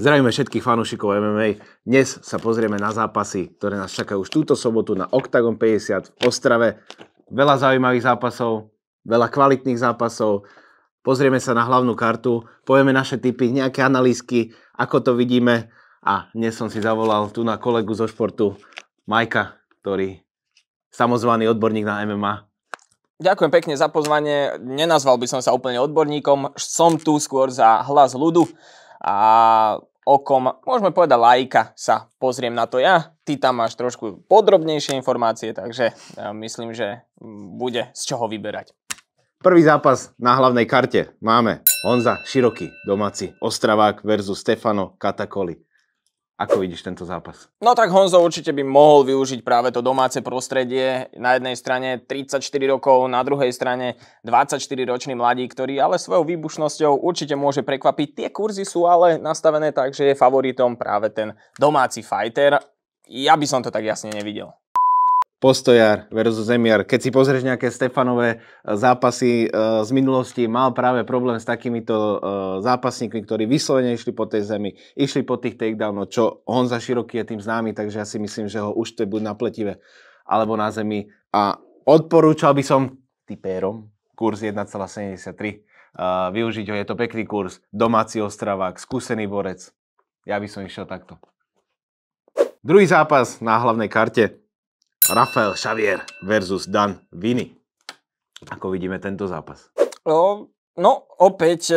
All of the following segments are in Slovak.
Zdravíme všetkých fanúšikov MMA. Dnes sa pozrieme na zápasy, ktoré nás čakajú už túto sobotu na Octagon 50 v Ostrave. Veľa zaujímavých zápasov, veľa kvalitných zápasov. Pozrieme sa na hlavnú kartu, povieme naše tipy, nejaké analýzky, ako to vidíme. A dnes som si zavolal tu na kolegu zo športu, Majka, ktorý samozvaný odborník na MMA. Ďakujem pekne za pozvanie. Nenazval by som sa úplne odborníkom. Som tu skôr za hlas ľudu a okom, môžeme povedať laika, sa pozriem na to ja. Ty tam máš trošku podrobnejšie informácie, takže myslím, že bude z čoho vyberať. Prvý zápas na hlavnej karte máme Honza Široký, domáci Ostravák versus Stefano Katakoli. Ako vidíš tento zápas? No tak Honzo určite by mohol využiť práve to domáce prostredie. Na jednej strane 34 rokov, na druhej strane 24-ročný mladík, ktorý ale svojou výbušnosťou určite môže prekvapiť. Tie kurzy sú ale nastavené tak, že je favoritom práve ten domáci fighter. Ja by som to tak jasne nevidel. Postojar versus Zemiar. Keď si pozrieš nejaké Stefanové zápasy z minulosti, mal práve problém s takýmito zápasníkmi, ktorí vyslovene išli po tej zemi, išli po tých takedownoch, čo Honza Široký je tým známy, takže ja si myslím, že ho už to buď na pletive alebo na zemi. A odporúčal by som tipérom kurz 1,73. Využiť ho, je to pekný kurz, domáci Ostravák, skúsený borec. Ja by som išiel takto. Druhý zápas na hlavnej karte. Rafael Xavier versus Dan Viny. Ako vidíme tento zápas? No, opäť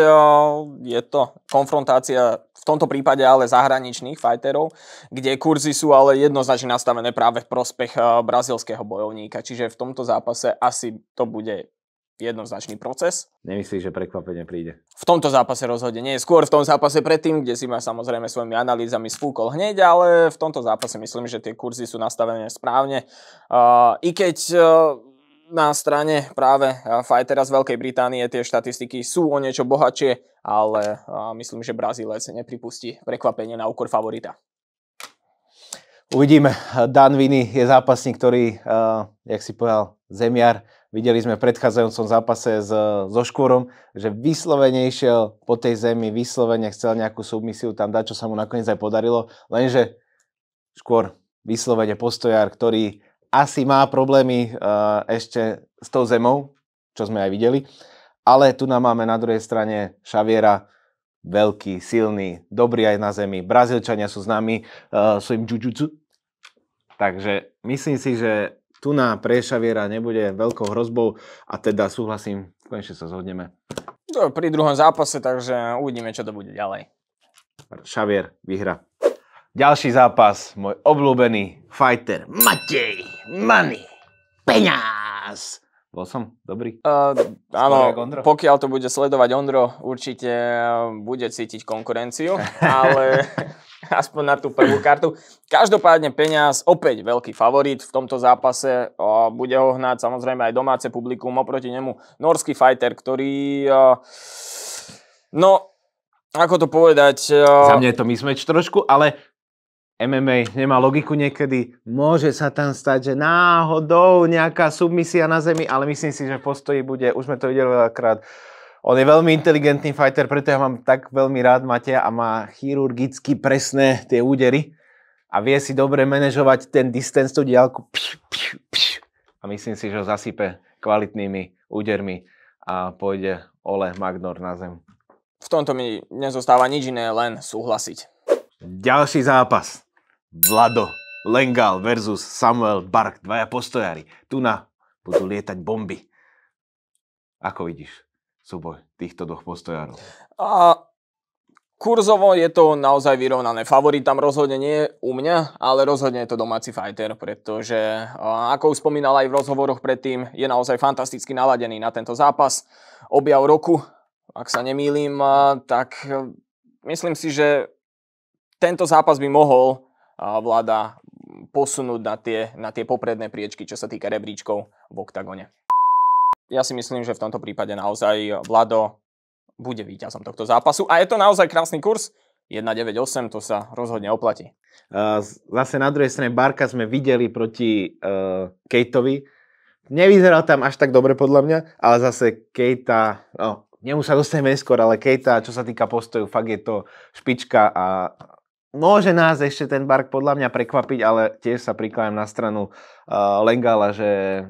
je to konfrontácia v tomto prípade ale zahraničných fighterov, kde kurzy sú ale jednoznačne nastavené práve v prospech brazílskeho bojovníka. Čiže v tomto zápase asi to bude jednoznačný proces. Nemyslíš, že prekvapenie príde? V tomto zápase rozhodne nie. Skôr v tom zápase predtým, kde si ma samozrejme svojimi analýzami sfúkol hneď, ale v tomto zápase myslím, že tie kurzy sú nastavené správne. I keď na strane práve fightera z Veľkej Británie tie štatistiky sú o niečo bohatšie, ale myslím, že Brazílec nepripustí prekvapenie na úkor favorita. Uvidíme. Dan Viny je zápasník, ktorý, jak si povedal, Zemiar. Videli sme v predchádzajúcom zápase so Škôrom, že vyslovene išiel po tej zemi, vyslovene chcel nejakú submisiu tam dať, čo sa mu nakoniec aj podarilo. Lenže Škôr vyslovene Postojar, ktorý asi má problémy ešte s tou zemou, čo sme aj videli. Ale tu nám máme na druhej strane Xaviera, veľký, silný, dobrý aj na zemi. Brazílčania sú známi svojim jiu-jitsu. Takže myslím si, že tu na pre Xaviera nebude veľkou hrozbou a teda súhlasím, konečne sa zhodneme. Pri druhom zápase, takže uvidíme, čo to bude ďalej. Xavier vyhra. Ďalší zápas, môj obľúbený fighter Matej Money Peňaz. Bol som dobrý? Áno, pokiaľ to bude sledovať Ondro, určite bude cítiť konkurenciu, ale aspoň na tú prvú kartu. Každopádne Peňaz, opäť veľký favorit v tomto zápase. Bude ho hnať samozrejme aj domáce publikum, oproti nemu norský fighter, ktorý, no, ako to povedať... Za mňa je to mismatch trošku, ale MMA nemá logiku niekedy. Môže sa tam stať, že náhodou nejaká submisia na zemi, ale myslím si, že v postoji bude, už sme to videli veľakrát. On je veľmi inteligentný fighter, preto ja mám tak veľmi rád Mateja a má chirurgicky presné tie údery a vie si dobre manažovať ten distance, tú diaľku. A myslím si, že ho zasype kvalitnými údermi a pôjde Ole Magnor na zem. V tomto mi nezostáva nič iné, len súhlasiť. Ďalší zápas. Vlado Lengal versus Samuel Bark. Dvaja postojári. Tu budú lietať bomby. Ako vidíš súboj týchto dvoch postojárov? Kurzovo je to naozaj vyrovnané. Favorit tam rozhodne nie je u mňa, ale rozhodne je to domáci fighter, pretože ako už spomínal aj v rozhovoroch predtým, je naozaj fantasticky naladený na tento zápas. Objav roku, ak sa nemýlim, tak myslím si, že tento zápas by mohol Vlada posunúť na tie popredné priečky, čo sa týka rebríčkov v oktagone. Ja si myslím, že v tomto prípade naozaj Vlado bude víťazom tohto zápasu. A je to naozaj krásny kurz. 1,98, to sa rozhodne oplatí. Zase na druhej strane Barka sme videli proti Kejtovi. Nevyzeral tam až tak dobre podľa mňa, ale zase Kejta, Nemu sa dostaneme neskôr, ale Keita, čo sa týka postoju, fakt je to špička a môže nás ešte ten Bark podľa mňa prekvapiť, ale tiež sa prikláňam na stranu Lengala, že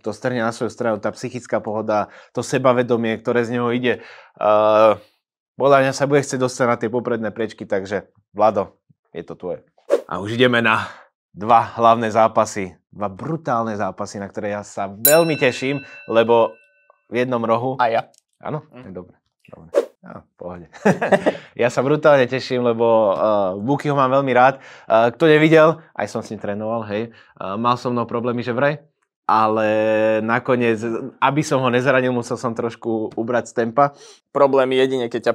to strne na svoju stranu, tá psychická pohoda, to sebavedomie, ktoré z neho ide. Podľa mňa sa bude chcieť dostať na tie popredné priečky, takže Vlado, je to tvoje. A už ideme na dva hlavné zápasy, dva brutálne zápasy, na ktoré ja sa veľmi teším, lebo v jednom rohu... A ja. Áno? Dobre. Á, pohode. Ja sa brutálne teším, lebo Bukiho mám veľmi rád. Kto nevidel, aj som s ním trénoval, hej. Mal so mnou problémy, že vraj. Ale nakoniec, aby som ho nezranil, musel som trošku ubrať z tempa. Problém jedine, keď ťa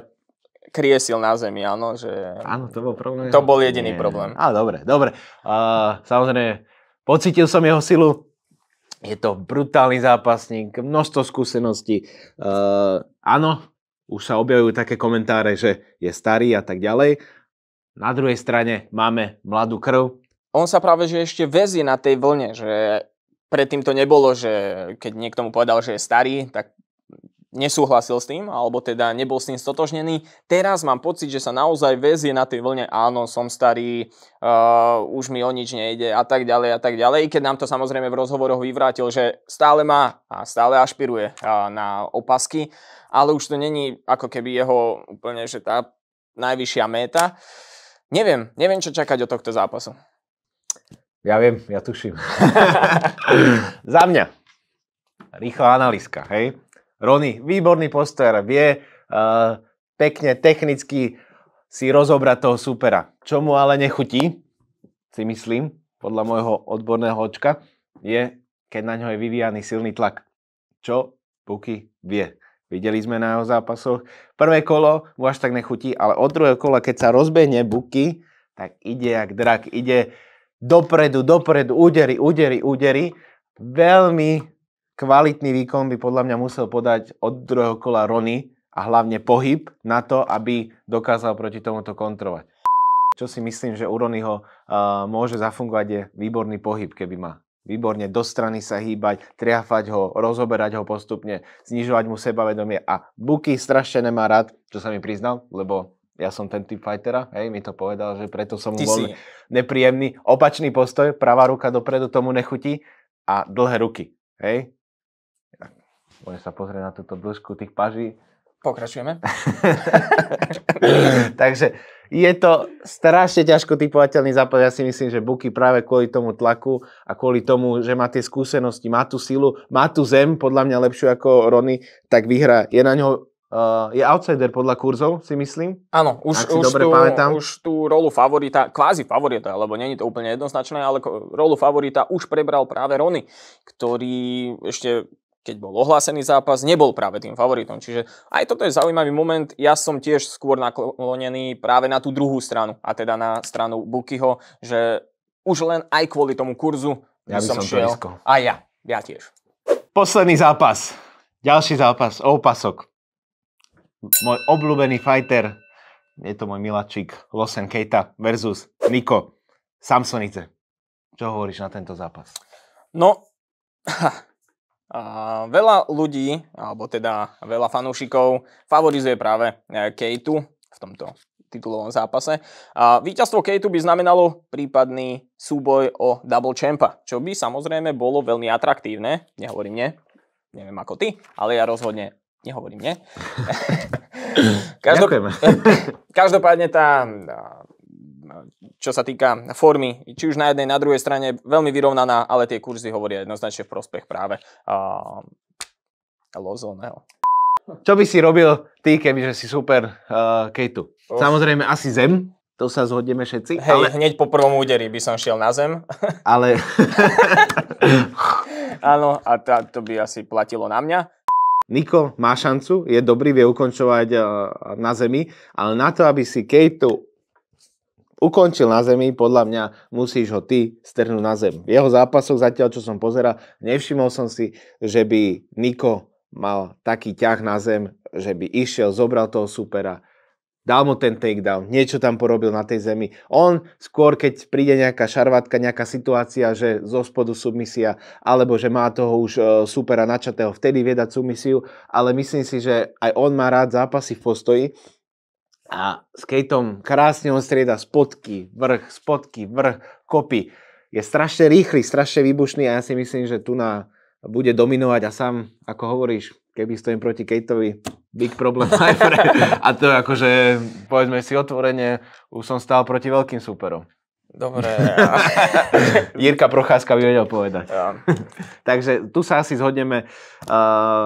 kriesil na zemi, áno, že... Áno, to bol problém. To bol jediný problém. Dobre. Samozrejme, pocítil som jeho silu. Je to brutálny zápasník, množstvo skúseností. Áno, už sa objavujú také komentáre, že je starý a tak ďalej. Na druhej strane máme mladú krv. On sa práve že ešte väzie na tej vlne, že predtým to nebolo, že keď niekto mu povedal, že je starý, tak nesúhlasil s tým, alebo teda nebol s tým stotožnený. Teraz mám pocit, že sa naozaj väzie na tej vlne, áno, som starý, už mi o nič nejde a tak ďalej. Keď nám to samozrejme v rozhovoroch vyvrátil, že stále má a stále ašpiruje na opasky, ale už to není ako keby jeho úplne, že tá najvyššia méta. Neviem, čo čakať od tohto zápasu. Ja viem, ja tuším. Za mňa. Rýchla analýzka, hej. Rony, výborný postoj, vie pekne, technicky si rozobrať toho supera. Čo mu ale nechutí, si myslím, podľa môjho odborného očka, je, keď na ňo je vyvíjaný silný tlak. Čo Buki vie. Videli sme na jeho zápasoch. Prvé kolo mu až tak nechutí, ale od druhého kola, keď sa rozbehne Buki, tak ide jak drak, ide dopredu, údery. Veľmi kvalitný výkon by podľa mňa musel podať od druhého kola Rony a hlavne pohyb na to, aby dokázal proti tomuto kontrolovať. Čo si myslím, že u Ronyho môže zafungovať, je výborný pohyb, keby má. Výborne do strany sa hýbať, triafať ho, rozoberať ho postupne, znižovať mu sebavedomie a Buki strašne nemá rád, čo sa mi priznal, lebo ja som ten typ fightera, hej, mi to povedal, že preto som mu bol nepríjemný. Opačný postoj, pravá ruka dopredu tomu nechutí a dlhé ruky, hej. Môžem sa pozrieť na túto dĺžku tých paží. Pokračujeme. Takže je to strašne ťažko typovateľný zápas. Ja si myslím, že Buki práve kvôli tomu tlaku a kvôli tomu, že má tie skúsenosti, má tú silu, má tú zem, podľa mňa lepšiu ako Rony, tak vyhrá. Je na ňo je outsider podľa kurzov, si myslím. Áno, už tú rolu favorita, kvázi favorita, lebo nie je to úplne jednoznačné, ale rolu favorita už prebral práve Rony, ktorý ešte, keď bol ohlásený zápas, nebol práve tým favoritom. Čiže aj toto je zaujímavý moment. Ja som tiež skôr naklonený práve na tú druhú stranu, a teda na stranu Bukiho, že už len aj kvôli tomu kurzu ja by som šiel. A ja tiež. Posledný zápas. Ďalší zápas o opasok. Môj obľúbený fighter, je to môj miláčik, Losen Keita versus Niko Samsonice. Čo hovoríš na tento zápas? No, veľa ľudí, alebo teda veľa fanúšikov favorizuje práve Keitu v tomto titulovom zápase. Víťazstvo Keitu by znamenalo prípadný súboj o double champa, čo by samozrejme bolo veľmi atraktívne. Nehovorím nie, neviem ako ty, ale ja rozhodne nehovorím nie. Každopádne tá, čo sa týka formy, či už na jednej, na druhej strane, veľmi vyrovnaná, ale tie kurzy hovoria jednoznačne v prospech práve Lozoneho. Čo by si robil ty, kebyže si super Keitu? Samozrejme asi zem, to sa zhodneme všetci. Hej, ale hneď po prvom úderi by som šiel na zem. Ale... Áno, a to by asi platilo na mňa. Niko má šancu, je dobrý, vie ukončovať na zemi, ale na to, aby si Keitu ukončil na zemi, podľa mňa musíš ho ty strhnúť na zem. V jeho zápasoch zatiaľ, čo som pozeral, nevšimol som si, že by Niko mal taký ťah na zem, že by išiel, zobral toho supera, dal mu ten takedown, niečo tam porobil na tej zemi. On skôr, keď príde nejaká šarvátka, nejaká situácia, že zo spodu submisia, alebo že má toho už supera načatého, vtedy vie dať submisiu, ale myslím si, že aj on má rád zápasy v postoji a s Keithom krásne on strieda spotky, vrch, kopy. Je strašne rýchly, strašne výbušný a ja si myslím, že tu bude dominovať a sám, ako hovoríš, keby stojím proti Keithovi, big problem. A to akože, povedzme si otvorene, už som stál proti veľkým súperom. Dobre. Jirka Procházka by vedel povedať. Ja. Takže tu sa asi zhodneme.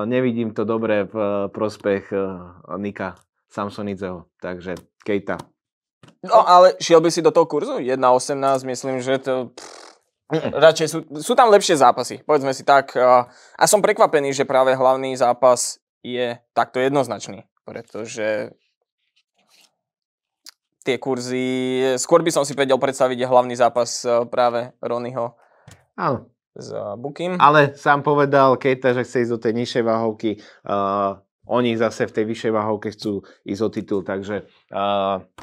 Nevidím to dobre v prospech Nika Samsonidzeho. Takže Keita. No, ale šiel by si do toho kurzu? 1.18, myslím, že to... Radšej sú tam lepšie zápasy, povedzme si tak. A som prekvapený, že práve hlavný zápas je takto jednoznačný, pretože tie kurzy, skôr by som si vedel predstaviť hlavný zápas práve Ronnieho s Bukim. Ale sám povedal Keita, že chce ísť do tej nižšej váhovky. Oni zase v tej vyššej váhovke chcú ísť o titul, takže...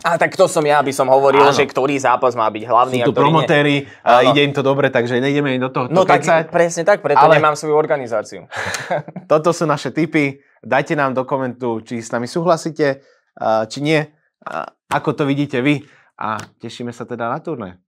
tak to som ja, by som hovoril, že ktorý zápas má byť hlavný a ktorý nie. Sú tu promotéri, ide im to dobre, takže nejdeme im do toho tak presne tak, preto nemám svoju organizáciu. Toto sú naše tipy, dajte nám do komentu, či s nami súhlasíte, či nie, ako to vidíte vy a tešíme sa teda na turné.